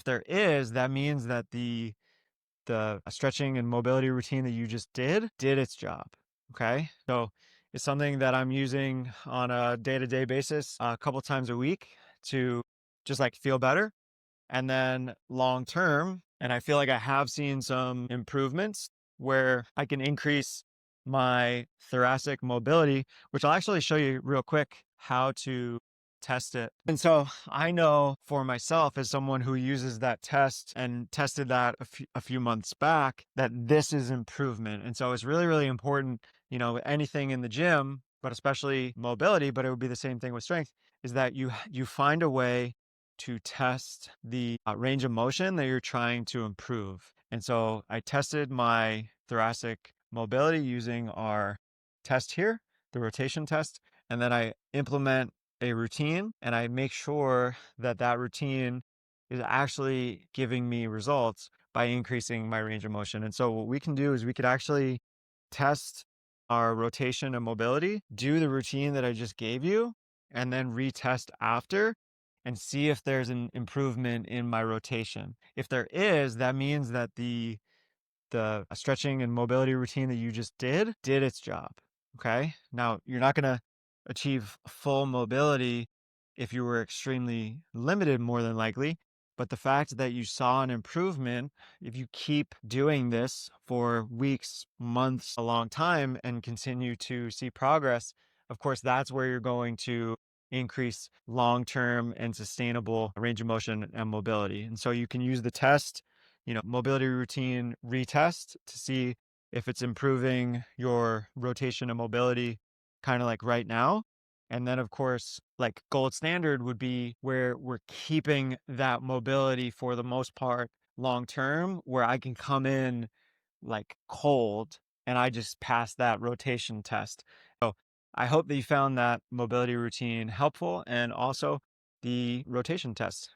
if there is, that means that the stretching and mobility routine that you just did its job. Okay. So it's something that I'm using on a day-to-day basis, a couple times a week to just like feel better. And then long term, and I feel like I have seen some improvements where I can increase my thoracic mobility, which I'll actually show you real quick how to test it. And so I know for myself, as someone who uses that test and tested that a few months back, that this is improvement. And so it's really, really important, anything in the gym, but especially mobility, but it would be the same thing with strength, is that you find a way to test the range of motion that you're trying to improve. And so I tested my thoracic mobility using our test here, the rotation test. And then I implement a routine and I make sure that that routine is actually giving me results by increasing my range of motion. And so what we can do is we could actually test our rotation and mobility, do the routine that I just gave you, and then retest after and see if there's an improvement in my rotation. If there is, that means that the stretching and mobility routine that you just did its job. Okay. Now you're not going to achieve full mobility if you were extremely limited, more than likely. But the fact that you saw an improvement, if you keep doing this for weeks, months, a long time, and continue to see progress, of course, that's where you're going to increase long-term and sustainable range of motion and mobility. And so you can use the test, mobility routine retest to see if it's improving your rotation and mobility kind of like right now. And then, of course, like gold standard would be where we're keeping that mobility for the most part long term, where I can come in like cold and I just pass that rotation test. So I hope that you found that mobility routine helpful and also the rotation test.